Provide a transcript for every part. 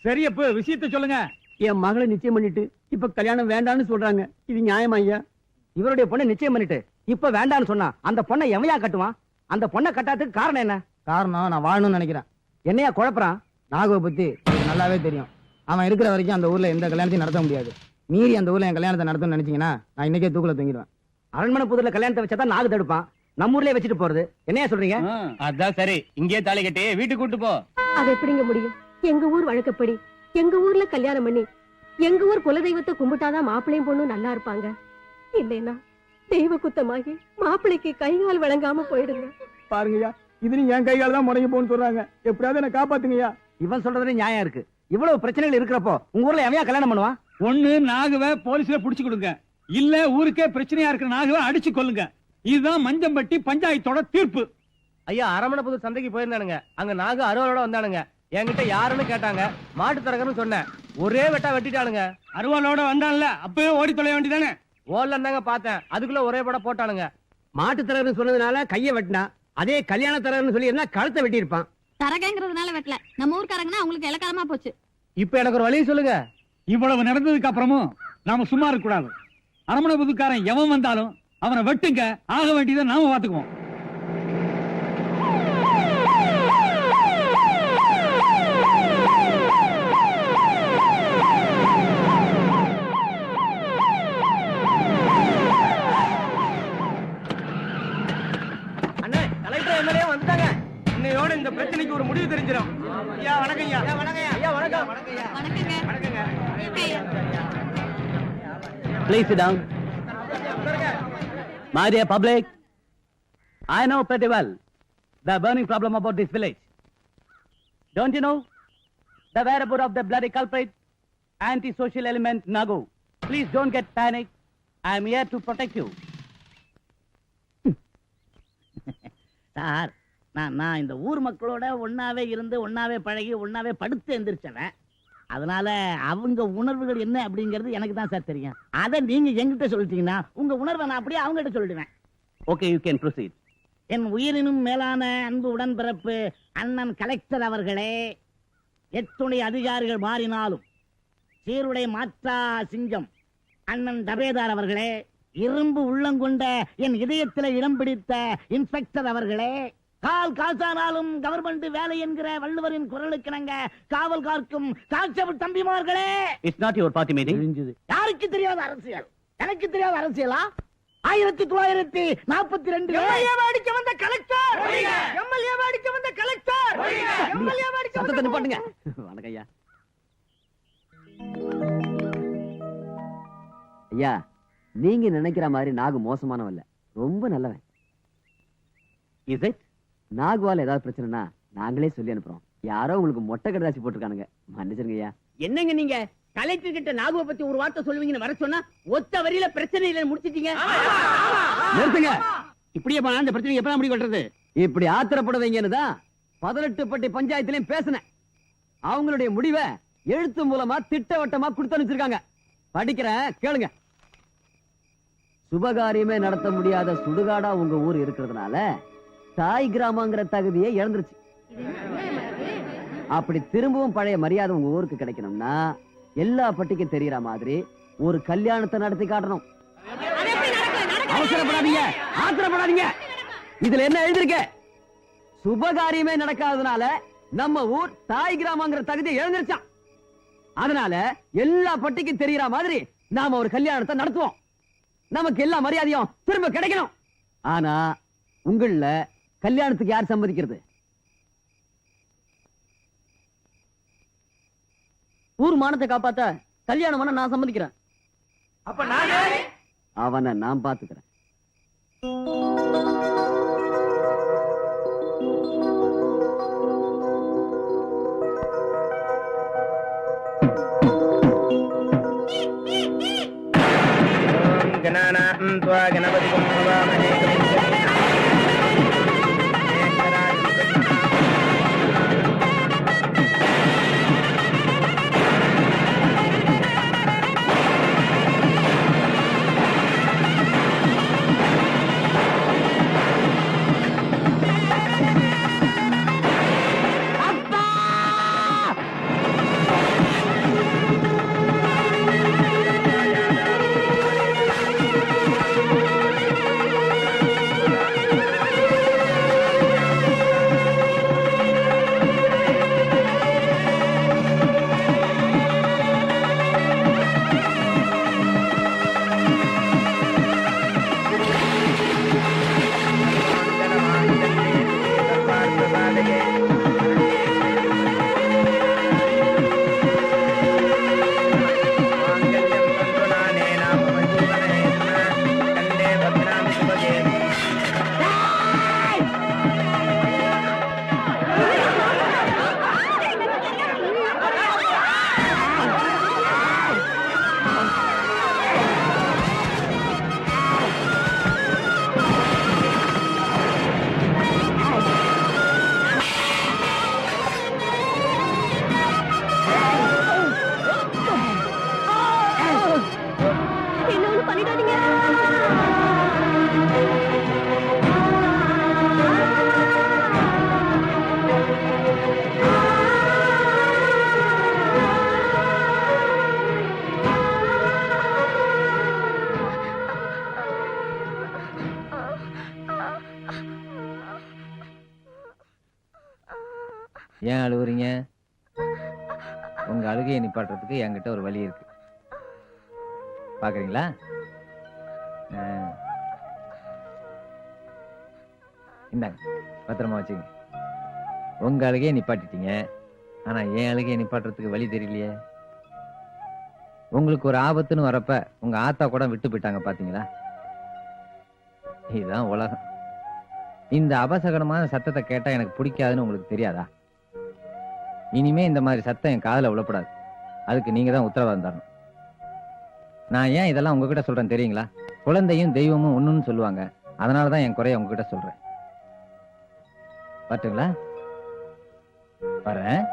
சரி அப்ப விஷயத்த சொல்லுங்க. என் மகளை நிச்சயம் பண்ணிட்டு இப்ப கல்யாணம் வேண்டாம்னு சொல்றாங்க. இது நியாயமா ஐயா? இவருடைய பொண்ணை நிச்சயம் பண்ணிட்டு இப்ப வேண்டான்னு சொன்னா அந்த பொண்ணை எவையா கட்டுவான்? அந்த பொண்ணை கட்டாததுக்கு காரணம் என்ன? காரணம் நான் வாழணும்னு நினைக்கிறேன். என்னையா குழப்பறான்? நாகுவை பத்தி எனக்கு நல்லாவே தெரியும். அவன் இருக்கிற வரைக்கும் அந்த ஊர்ல எந்த கல்யாணத்தையும் நடத்த முடியாது. மீறி அந்த ஊர்ல என் கல்யாணத்தை நடத்தணும்னு நினைச்சீங்கன்னா நான் இன்னைக்கே தூக்குல தூங்கிடுவேன். அரண்மனை புதுல கல்யாணத்தை வச்சாதான் நாகு தடுப்பான். நம்ம ஊர்லயே வச்சுட்டு போறது என்னையா சொல்றீங்க? அதான் சரி, இங்கே தாலி கட்டி வீட்டுக்கு கூட்டு போ. அது எப்படிங்க முடியும்? எங்க ஊர் வழக்கப்படி எங்க ஊர்ல கல்யாணம் பண்ணி எங்க ஊர் குலதெய்வத்தை கும்பிட்டாதான் மாப்பிள்ளையும் பொண்ணும் நல்லா இருப்பாங்க. இல்லைன்னா தெய்வ குத்தமாகி மாப்பிள்ளைக்கு கைகால் வழங்காம போயிடுங்க. பாருங்கய்யா, இது என் கைகால தான் முடங்கி போன்னு சொல்றாங்க. எப்படியாவது என்ன காப்பாத்துங்கய்யா. இவன் சொல்றதுல நியாயம் இருக்கு. இவ்வளவு பிரச்சனைகள் இருக்கிறப்போ உங்க ஊர்ல எவையா கல்யாணம் பண்ணுவான்? ஒண்ணு நாகுவை போலீஸ்ல புடிச்சு கொடுங்க, இல்ல ஊருக்கே பிரச்சனையா இருக்கிற நாகுவை அடிச்சு கொல்லுங்க. இதுதான் மஞ்சம்பட்டி பஞ்சாயத்தோட தீர்ப்பு. ஐயா, அரமணை புது சந்தைக்கு போயிருந்தானுங்க. அங்க நாகு அறுவலோட வந்தானுங்க. என்கிட்ட யாருன்னு கேட்டாங்க. மாட்டு தரகன்னு சொன்னேன். ஒரே வெட்டா வெட்டிட்டானுங்க. அருவாளோட வந்தான்ல, அப்பவே ஓடி தொலைய வேண்டியதானே? ஓல்ல இருந்தாங்க பார்த்தேன். அதுக்குள்ள ஒரே படம் போட்டானுங்க. மாட்டு தரகர்னு சொன்னதுனால கைய வெட்டினா, அதே கல்யாண தரகர்னு சொல்லி இருந்தா கழுத்தை வெட்டி இருப்பான். தரகங்கிறதுனால வெட்டல, நம்ம ஊர்க்காரங்கன்னா அவங்களுக்கு இலக்காரமா போச்சு. இப்ப எனக்கு ஒரு வழி சொல்லுங்க. இவ்வளவு நடந்ததுக்கு அப்புறமும் நாம சும்மா இருக்க கூடாது. அரமணை புதுக்காரன் எவன் வந்தாலும் அவனை வெட்டுங்க. ஆக வேண்டியதை நாம பாத்துக்குவோம். அண்ணே, கலெக்டர் எம்எல்ஏ வந்துட்டாங்க. இன்னையோட இந்த பிரச்சனைக்கு ஒரு முடிவு தெரிஞ்சிடும். ஐயா வணக்கம் ஐயா. ஐயா வணக்கம். வணக்கங்க. வணக்கங்க. Please sit down. My dear public, I know pretty well the burning problem about this village. Don't you know the whereabouts of the bloody culprit, anti-social element Nago? Please don't get panic. I am here to protect you. Sir, நான் இந்த ஊர் மக்களோட ஒன்னாவே இருந்து ஒன்னாவே பழகி ஒன்னாவே படுத்து எந்திரிச்சவன். அதனால அவங்க உணர்வுகள் என்ன அப்படிங்கிறது எனக்கு தான் சார் தெரியும். அதை நீங்க என்கிட்ட சொல்லிட்டீங்கன்னா உங்க உணர்வை நான் அப்படியே அவங்ககிட்ட சொல்லிடுவேன். Okay, you can proceed. என் உயிரினும் மேலான அன்பு உடன்பிறப்பு அண்ணன் கலெக்டர் அவர்களே, எத்துணை அதிகாரிகள் மாறினாலும் சீருடை மாற்றா சிங்கம் அண்ணன் தபேதார் அவர்களே, இரும்பு உள்ளங்கொண்ட என் இதயத்தில் இடம் பிடித்த இன்ஸ்பெக்டர் அவர்களே, கால் காசானாலும் கவர்மெண்ட் வேலை என்கிற வள்ளுவரின் குரலுக்கிணங்க காவல் காக்கும் constable தம்பிமார்களே. It's not your party meeting. யாருக்கு தெரியாத அரசியல்? எனக்கு தெரியாத அரசியலா? 1942 அடிக்க வந்த கலெக்டர். எம்எல்ஏ அடிக்க வந்த கலெக்டர். எம்எல்ஏ அடிக்க சத்தத்தை நிப்பாட்டுங்க. வணக்கம் ஐயா. ஐயா, நீங்க நினைக்கிற மாதிரி நாகு மோசமானவன் இல்ல, ரொம்ப நல்லவன். Is it? நாகுவால ஏதாவது பிரச்சனைனா நாங்களே சொல்லி அனுப்புறோம். யாரோ உங்களுக்கு மொட்டை கடைசி போட்டிருக்கானுங்க, மன்னிச்சிருங்க ஐயா. என்னங்க நீங்க கலெக்டர் கிட்ட நாகுவை பத்தி ஒரு வார்த்தை சொல்லுவீங்கன்னு வர சொன்னா ஒத்த வரியில பிரச்சனை இல்ல முடிச்சிட்டீங்க. நிறுத்துங்க. இப்படியே போனா அந்த பிரச்சனை எப்ப முடிவு கட்டுறது? இப்படி ஆத்திரப்படுவீங்கன்னு தான் 18 பட்டி பஞ்சாயத்திலையும் பேசினேன். அவங்களுடைய முடிவை எழுத்து மூலமா திட்டவட்டமா கொடுத்து அனுப்பிச்சிருக்காங்க. படிக்கிறேன், கேளுங்க. சுபகாரியமே நடத்த முடியாத சுடுகாடா உங்க ஊர் இருக்கிறதுனால தாய் கிராமங்கிற தகுதியை இழந்துருச்சு. அப்படி திரும்பவும் பழைய மரியாதை உங்க ஊருக்கு கிடைக்கணும்னா எல்லா பட்டிக்கும் தெரியற மாதிரி ஒரு கல்யாணத்தை நடத்தி காட்டணும். அவசரப்படாதீங்க, ஆத்திரப்படாதீங்க. இதுல என்ன எழுதிருக்க? சுபகாரியமே நடக்காததுனால நம்ம ஊர் தாய் கிராமங்கிற தகுதியை இழந்துருச்சான். அதனால எல்லா பட்டிக்கும் தெரியற மாதிரி நாம ஒரு கல்யாணத்தை நடத்துவோம். நமக்கு எல்லா மரியாதையும் திரும்ப கிடைக்கணும். ஆனா உங்கள கல்யாணத்துக்கு யார் சம்மதிக்கிறது? ஊர் மானத்தை காப்பாத்த கல்யாணம் பண்ண நான் சம்மதிக்கிறேன். அப்ப நானே அவனை நான் பாத்துக்கிறேன். கணபதி ஏன் அழுவுறீங்க? உங்க அழுகையை நிப்பாட்டுறதுக்கு என்கிட்ட ஒரு வழி இருக்கு. பாக்குறீங்களா? இந்தாங்க, பத்திரமா வச்சுங்க. உங்க அழுகையை நிப்பாட்டிட்டீங்க, ஆனா என் அழுகையை நிப்பாட்டுறதுக்கு வழி தெரியலையே. உங்களுக்கு ஒரு ஆபத்துன்னு வரப்ப உங்க ஆத்தா கூட விட்டு போயிட்டாங்க, பாத்தீங்களா? இதுதான் உலகம். இந்த அபசகனமான சத்தத்தை கேட்டா எனக்கு பிடிக்காதுன்னு உங்களுக்கு தெரியாதா? இனிமே இந்த மாதிரி சத்தம் என் காதுல விழப்படாது. அதுக்கு நீங்க தான் உத்தரவாதம் தரணும். நான் ஏன் இதெல்லாம் உங்ககிட்ட சொல்றேன் தெரியுங்களா? குழந்தையும் தெய்வமும் ஒண்ணுன்னு சொல்லுவாங்க. அதனாலதான் என் குறைய உங்ககிட்ட சொல்றேன். பாட்டுங்களா? வரேன்.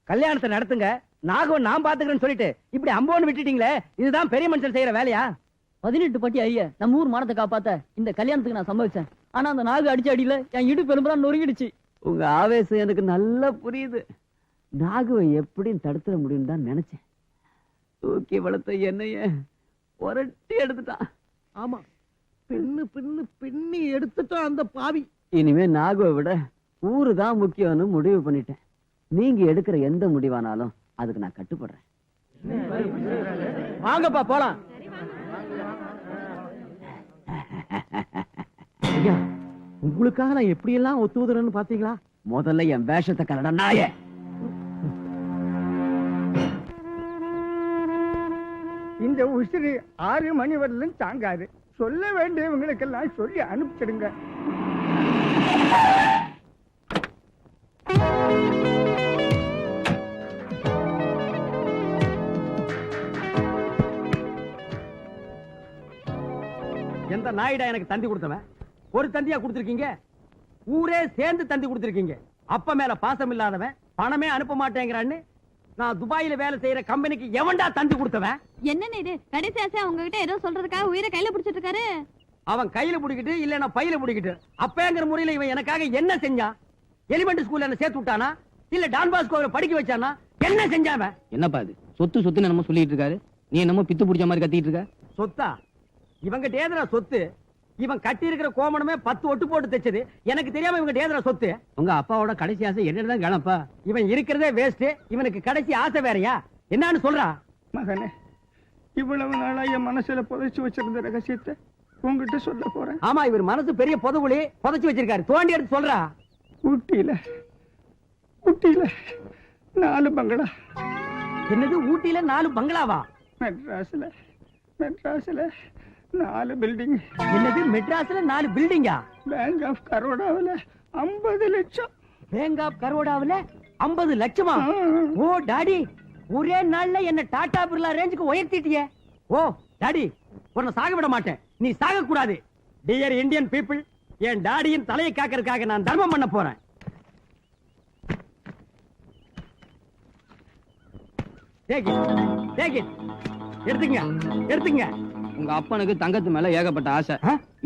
கல்யாணத்தை நடத்துங்க, நாகம் நான் பாத்துக்கிறேன்னு சொல்லிட்டு இப்படி அம்போன்னு விட்டுட்டீங்களே, இதுதான் பெரிய மனுஷன் செய்யற வேலையா? 18 பட்டி ஐயா, நம்ம ஊர் மானத்தை காப்பாத்த இந்த கல்யாணத்துக்கு நான் சம்பவிச்சேன். ஆனா அந்த நாகு அடிச்ச அடியில என் இடுப்பு எலும்புதான் நொறுங்கிடுச்சு. உங்க ஆவேசம் எனக்கு நல்லா புரியுது. நாகுவை எப்படி தடுத்துட முடியும் தான் நினைச்சேன். தூக்கி வளர்த்த என்னைய புரட்டி எடுத்துட்டான். ஆமா, பின்னு பின்னு பின்னி எடுத்துட்டான் அந்த பாவி. இனிமே நாகுவை விட ஊரு தான் முக்கியம்னு முடிவு பண்ணிட்டேன். நீங்க எடுக்கிற எந்த முடிவானாலும் அதுக்கு நான் கட்டுப்படுறேன். வாங்கப்பா போலாம். ஐயா, உங்களுக்காக நான் எப்படி எல்லாம் ஒத்துவதுறேன்னு பாத்தீங்களா? முதல்ல என் வேஷத்தை கலடா நாயே. இந்த உசிறு 6 மணி வரலும் தாங்காது. சொல்ல வேண்டியவங்களுக்கெல்லாம் சொல்லி அனுப்பிச்சிடுங்க. எந்த நாயிடா எனக்கு தந்தி கொடுத்தவன்? ஒரு தந்தியா கொடுத்திருக்கீங்க? ஊரே சேர்ந்து தந்தி கொடுத்திருக்கீங்க. அப்ப மேல பாசம் இல்லாதவன் பணமே அனுப்ப மாட்டேங்கிறான்னு நான் துபாயில வேலை செய்யற கம்பெனிக்கு எவன்டா தந்தி கொடுத்தவன்? என்னன்னு இது? கடைசி ஆசை உங்ககிட்ட ஏதோ சொல்றதுக்காக உயிரை கையில பிடிச்சிட்டு இருக்காரு. அவன் கையில பிடிக்கிட்டு இல்லன்னா பையில பிடிக்கிட்டு அப்பங்கிற முறையில இவன் எனக்காக என்ன செஞ்சான்? எலிமெண்ட் ஸ்கூல்ல என்ன சேர்த்து விட்டானா? இல்ல டான் பாஸ்கோவை படிக்க வச்சானா? என்ன செஞ்சாவன்? என்னப்பா இது? சொத்து சொத்துன்னு என்னமோ சொல்லிட்டு இருக்காரு. நீ என்னமோ பித்து பிடிச்ச மாதிரி கத்திட்டு இருக்க. சொத்தா? இவங்க டேதரா சொத்து. இவன் கட்டி இருக்கிற கோமணமே 10 ஒட்டு போட்டு தைச்சது. எனக்கு தெரியாம இவங்க டேதரா சொத்து. உங்க அப்பாவோட கடைசி ஆசை என்னதான் கேளப்பா. இவன் இருக்கிறதே வேஸ்ட். இவனுக்கு கடைசி ஆசை வேறயா? என்னன்னு சொல்றா? மகனே, இவ்வளவு நாளா என் மனசுல புதைச்சு வச்சிருந்த ரகசியத்தை உங்ககிட்ட சொல்ல போறேன். ஆமா, இவர் மனசு பெரிய புதவுளி புதைச்சு வச்சிருக்காரு. தோண்டி எடுத்து சொல்றா. ஊட்டியில 4 பங்களா. என்னது? ஊட்டியில 4 பங்களாவா? மெட்ராஸ்ல 4 பில்டிங். என்னது? மெட்ராஸ்ல 4 பில்டிங்கா? பேங்க் ஆஃப் கரோடாவில் 50 லட்சம். பேங்க் ஆஃப் கரோடாவில் 50 லட்சமா? ஓ டாடி, ஒரே நாள்ல என்ன டாடா பிர்லா ரேஞ்சுக்கு உயர்த்திட்டியே. ஓ டாடி, உன்னை சாக விட மாட்டேன். நீ சாக கூடாது. டியர் இந்தியன் பீப்புள், என் டாடியின் தலையை காக்கிறதுக்காக நான் தர்மம் பண்ண போறேன். எடுத்துங்க. உங்க அப்பனுக்கு தங்கத்து மேல ஏகப்பட்ட ஆசை.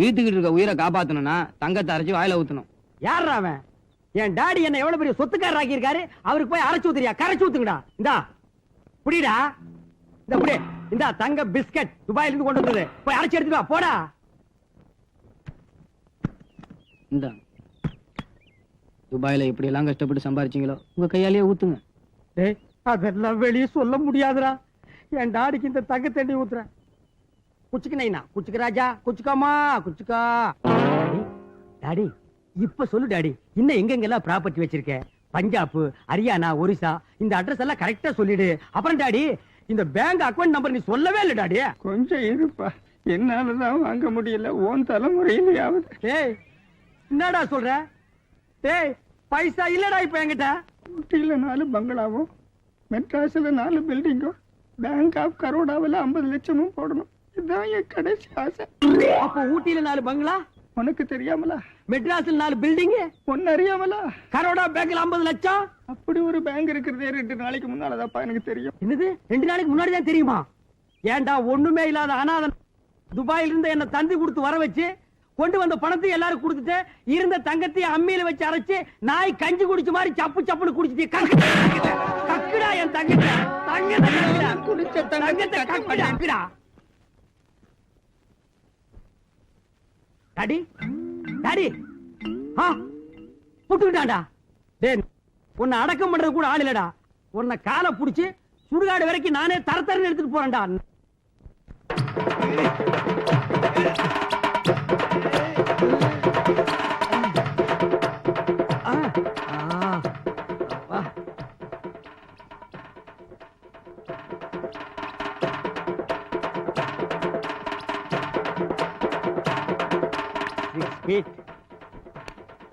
ஈத்துக்கிட்டு இருக்க உயிரை காப்பாத்தணும்னா தங்கத்தை அரைச்சு வாயில ஊத்தணும். யாரா அவன்? என் டாடி என்ன எவ்வளவு பெரிய சொத்துக்காரர் ஆக்கி இருக்காரு. அவருக்கு போய் அரைச்சு ஊத்துறியா? கரைச்சு ஊத்துங்கடா. இந்தா புடிடா. இந்த புடி. இந்தா தங்க பிஸ்கட் துபாயில இருந்து கொண்டு வந்தது. போய் அரைச்சு எடுத்துட்டு வா. போடா. இந்த துபாயில இப்படி எல்லாம் கஷ்டப்பட்டு சம்பாரிச்சீங்களோ உங்க கையாலேயே ஊத்துங்க. டேய், அதெல்லாம் வெளியே சொல்ல முடியாதுடா. என் டாடிக்கு இந்த தங்க தண்ணி ஊத்துறேன். குச்சிக்கு நைனா, குச்சிக்கு ராஜா, குச்சிக்காமா, குச்சிக்கா. டாடி, இப்ப சொல்லு டாடி, இன்னும் எங்கெங்கெல்லாம் ப்ராப்பர்ட்டி வச்சிருக்க? பஞ்சாப், ஹரியானா, ஒரிசா, இந்த அட்ரஸ் எல்லாம் கரெக்டா சொல்லிடு. அப்புறம் டாடி, இந்த பேங்க் அக்கவுண்ட் நம்பர் நீ சொல்லவே இல்லை டாடி. கொஞ்சம் இருப்பா, என்னாலதான் வாங்க முடியல. ஓன் தலைமுறையிலேயாவது. டேய், என்னடா சொல்ற? டேய், பைசா இல்லடா இப்ப என்கிட்ட. ஊட்டியில 4 பங்களாவும், மெட்ராஸ்ல 4 பில்டிங்கும், பேங்க் ஆஃப் கரோடாவில் 50 லட்சமும் போடணும். இதுதான் என் கடைசி ஆசை. அப்ப ஊட்டியில 4 பங்களா? உனக்கு தெரியாமலா? மெட்ராஸ்ல 4 பில்டிங்? ஒன்னு அறியாமலா? கரோடா பேங்க்ல 50 லட்சம்? அப்படி ஒரு பேங்க் இருக்கிறதே 2 நாளைக்கு முன்னாலதாப்பா எனக்கு தெரியும். என்னது? 2 நாளைக்கு முன்னாடி தான் தெரியுமா? ஏன்டா ஒண்ணுமே இல்லாத அனாதன் துபாயில இருந்து என்ன தந்தி கொடுத்து வர வச்சு கொண்டு வந்த பணத்தை எல்லாரும் கொடுத்துட்டு இருந்த தங்கத்தை அம்மியில வச்சு அரைச்சு நாய் கஞ்சி குடிச்ச மாதிரி சப்பு சப்புன்னு குடிச்சிட்டு கக்குடா என் தங்கத்தை குடிச்ச தங்கத்தை கக்குடா. Daddy daddy புட்டுக்கிட்டான்டா. டேய் உன்னை அடக்கம் பண்றது கூட ஆள் இல்லடா. உன்னை காலை புடிச்சு சுடுகாடு வரைக்கும் நானே தரத்தரன்னு எடுத்துட்டு போறேன்டா.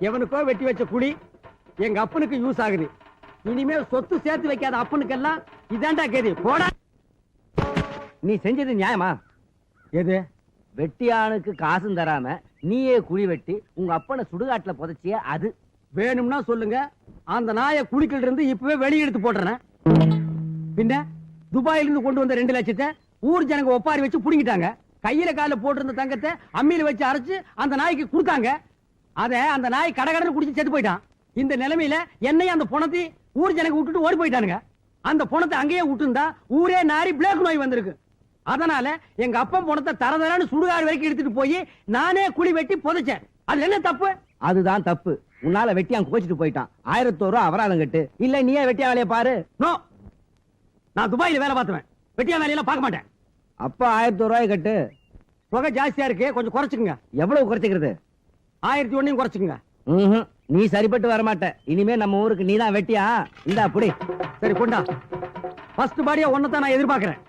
எவனுக்கோ வெட்டி வச்ச குழி எங்க அப்பனுக்கு யூஸ் ஆகுது. இனிமேல் சொத்து சேர்த்து வைக்காத அப்பனுக்கெல்லாம் இதாண்டா கேது. போடா. நீ செஞ்சது நியாயமா? எது? வெட்டியானுக்கு காசும் தராம நீயே குழி வெட்டி உங்க அப்பனை சுடுகாட்டுல புதைச்சிய அது. வேணும்னா சொல்லுங்க, அந்த நாயை குழிக்கில் இருந்து இப்பவே வெளியே எடுத்து போடுறேன். பின்ன துபாயில இருந்து கொண்டு வந்த 2 லட்சத்தை ஊர் ஜனங்க ஒப்பாரி வச்சு புடிங்கிட்டாங்க. கையில கால போட்டிருந்த தங்கத்தை அம்மியில வச்சு அரைச்சு அந்த நாய்க்கு கொடுத்தாங்க. அத அந்த நாய் கடகடன்னு குடிச்சு செத்து போயிட்டான். இந்த நிலைமையில என்னையும் அந்த பணத்தை ஊர் ஜனங்க விட்டுட்டு ஓடி போயிட்டானுங்க. அந்த பணத்தை அங்கேயே விட்டுருந்தா ஊரே நாரி பிளேக் நோய் வந்திருக்கு. அதனால எங்க அப்பன் பணத்தை தரதரான்னு சுடுகாடு வரைக்கும் எடுத்துட்டு போய் நானே குழி வெட்டி புதைச்சேன். அது என்ன தப்பு? அதுதான் தப்பு. உன்னால வெட்டியான் கோச்சிட்டு போயிட்டான். 1001 ரூபா அபராதம் கட்டு. இல்ல நீயே வெட்டியா வேலையை பாரு. நோ, நான் துபாயில வேலை பார்த்துவேன். வெட்டியா வேலையெல்லாம் பார்க்க மாட்டேன். அப்ப 1001 ரூபாய் கட்டு. தொகை ஜாஸ்தியா இருக்கு, கொஞ்சம் குறைச்சுக்குங்க. எவ்வளவு குறைச்சிக்கிறது? 1001 குறைச்சுக்குங்க. நீ சரிப்பட்டு வர மாட்ட. இனிமே நம்ம ஊருக்கு நீதான் வெட்டியா. இந்தா புடி. சரி கொண்டா. ஃபர்ஸ்ட் பாடியா ஒன்னதான் நான் எதிர்பார்க்கிறேன்.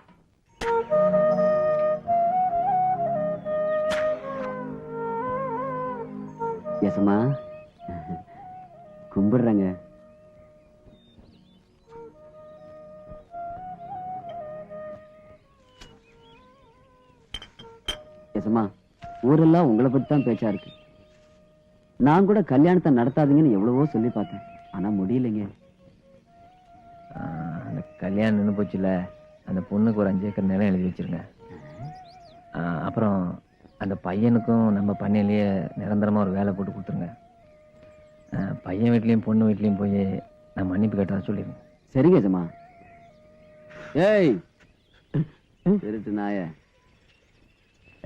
எசமா கும்பிடுறங்க. எசமா ஊரெல்லாம் உங்களை பத்தி தான் பேச்சா இருக்கு. நான் கூட கல்யாணத்தை நடத்தாதீங்கன்னு எவ்வளவோ சொல்லி பார்த்தேன். ஆனா முடியலைங்க. அந்த கல்யாணம் நின்று போச்சுல, அந்த பொண்ணுக்கு ஒரு 5 ஏக்கர் நிலம் எழுதி வச்சிருங்க. அப்புறம் அந்த பையனுக்கும் நம்ம பண்ணையிலேயே நிரந்தரமா ஒரு வேலை போட்டு கொடுத்துருங்க. பையன் வீட்லயும் பொண்ணு வீட்லயும் போய் நான் மன்னிப்பு கேட்டதா சொல்லிருங்க. சரிங்க எஜமா. ஏய் திருட்டு நாய,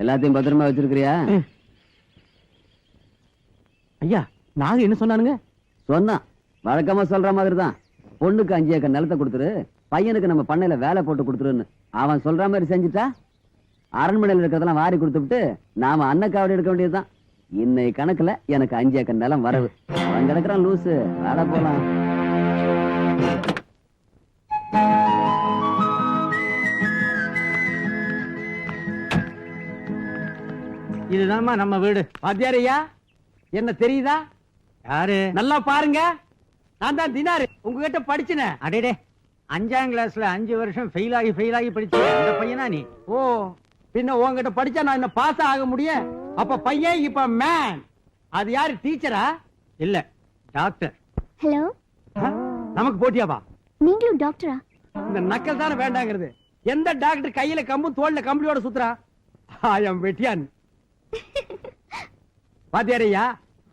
எல்லாத்தையும் பத்திரமா வச்சிருக்கிறியா? ஐயா நாங்க என்ன சொன்னானுங்க? சொன்னான் வழக்கமா சொல்ற மாதிரி தான். பொண்ணுக்கு 5 ஏக்கர் நிலத்தை கொடுத்துரு, பையனுக்கு நம்ம பண்ணையில வேலை போட்டு கொடுத்துருன்னு அவன் சொல்ற மாதிரி செஞ்சுட்டா அரண்மனையில் இருக்கிறதெல்லாம் வாரி கொடுத்துட்டு நாம அன்னக்காவடி எடுக்க வேண்டியதுதான். இன்னை கணக்குல எனக்கு 5 ஏக்கர் நிலம் வரவு. அவன் கிடக்குறான் லூசு. ஆட போலாம். இதுதான்மா நம்ம வீடு. வாத்தியாரையா என்ன தெரியுதா? யாரு? நல்லா பாருங்க. நான் தான் தினாரு, உங்ககிட்ட படிச்சினே. அடேடே, 5ஆம் கிளாஸ்ல 5 வருஷம் ஃபெயில் ஆகி படிச்ச அந்த பையனா நீ? ஓ, பின்ன உங்ககிட்ட படிச்சா நான் என்ன பாஸ் ஆக முடியும்? அப்ப பையன் இப்ப மேன். அது யாரு? டீச்சரா? இல்ல, டாக்டர். ஹலோ, நமக்கு போட்டியாப்பா? நீங்களும் டாக்டரா? இந்த நக்கல் தானே வேண்டாங்கிறது. எந்த டாக்டர் கையில கம்பும் தோல்ல கம்பளியோட சுத்துறா? ஆயம் வெட்டியான். பாத்தியாரையா,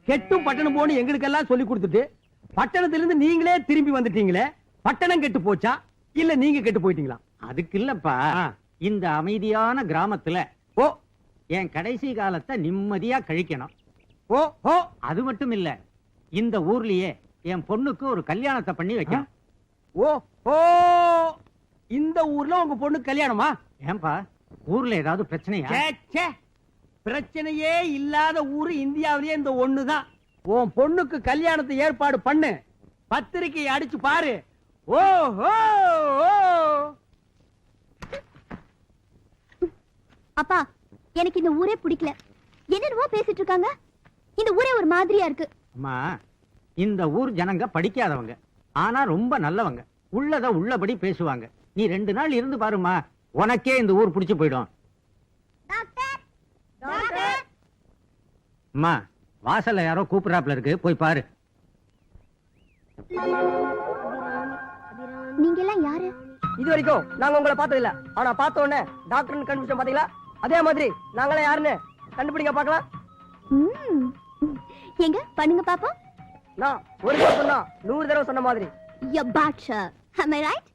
கெட்டும் பட்டணம் போன்னு எங்களுக்கெல்லாம் சொல்லி கொடுத்துட்டு பட்டணத்திலிருந்து நீங்களே திரும்பி வந்துட்டீங்களே. பட்டணம் கெட்டு போச்சா இல்ல நீங்க கெட்டு போயிட்டீங்களா? அதுக்கு இல்லப்பா, இந்த அமைதியான கிராமத்துல ஓ என் கடைசி காலத்தை நிம்மதியா கழிக்கணும். ஓ ஓ அது மட்டும் இல்ல, இந்த ஊர்லயே என் பொண்ணுக்கு ஒரு கல்யாணத்தை பண்ணி வைக்கணும். ஓ ஓ இந்த ஊர்ல உங்க பொண்ணு கல்யாணமா? ஏன்பா, ஊர்ல ஏதாவது பிரச்சனையா? ச்சே, ச்சே. பிரச்சனையே இல்லாத ஊரு இந்தியாவிலேயே இந்த ஒண்ணுதான். உன் பொண்ணுக்கு கல்யாணத்தை ஏற்பாடு பண்ணு. பத்திரிக்கை அடிச்சு பாரு. ஓ ஓ ஓ. அப்பா, எனக்கு இந்த ஊரே பிடிக்கல. என்னென்னவோ பேசிட்டு இருக்காங்க. இந்த ஊரே ஒரு மாதிரியா இருக்கு. அம்மா, இந்த ஊர் ஜனங்க படிக்காதவங்க, ஆனா ரொம்ப நல்லவங்க. உள்ளத உள்ளபடி பேசுவாங்க. நீ 2 நாள் இருந்து பாருமா, உனக்கே இந்த ஊர் பிடிச்சு போயிடும். அம்மா, வாசல்ல யாரோ கூப்பிடுறாப்ல இருக்கு, போய் பாரு. நீங்க எல்லாம் யாரு? இது வரைக்கும் நாங்க உங்களை பார்த்தது இல்ல. ஆனா பார்த்த உடனே டாக்டர்னு கண்டுபிடிச்சோம் பாத்தீங்களா? அதே மாதிரி நாங்களே யாருன்னு கண்டுபிடிக்க பார்க்கலாம். எங்க பண்ணுங்க பாப்போம். நான் ஒரு தடவை சொன்னா 100 தடவை சொன்ன மாதிரி. You Baasha. am I right?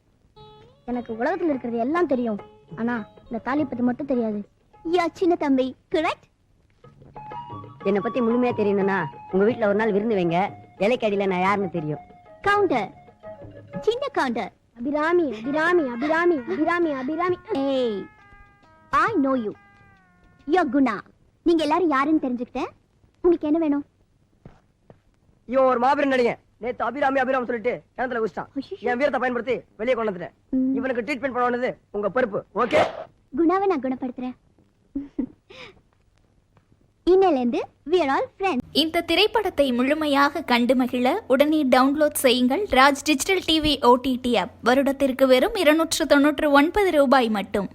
எனக்கு உலகத்துல இருக்கிறது எல்லாம் தெரியும், ஆனா இந்த தாலி பத்தி மட்டும் தெரியாது. யா சின்ன தம்பி, கரெக்ட்? என்னை பத்தி முழுமையா தெரியணும்னா உங்க வீட்ல ஒரு நாள் விருந்து வைங்க. இலைக்கடியில நான் யாருன்னு தெரியும். கவுண்டர், சின்ன கவுண்டர். அபிராமி அபிராமி அபிராமி அபிராமி அபிராமி. ஏய், I know you. You're Guna. நீங்க எல்லாரும் யாருன்னு தெரிஞ்சுக்கிட்டேன். உங்களுக்கு என்ன வேணும்? இவன் ஒரு மாபெரும் நடிகன். நேத்து அபிராமி அபிராமி சொல்லிட்டு கிணத்துல குதிச்சான். என் வீரத்தை பயன்படுத்தி வெளியே கொண்டு வந்துட்டேன். இவனுக்கு ட்ரீட்மெண்ட் பண்ண வேண்டியது உங்க பொறுப்பு. ஓகே? குணாவை நான் குணப்படுத்துறேன். இன்னிலிருந்து we are all friends. இந்த திரைப்படத்தை முழுமையாக கண்டு மகிழ உடனே டவுன்லோட் செய்யுங்கள் Raj digital TV OTT app. வருடத்திற்கு வெறும் 299 ரூபாய் மட்டும்.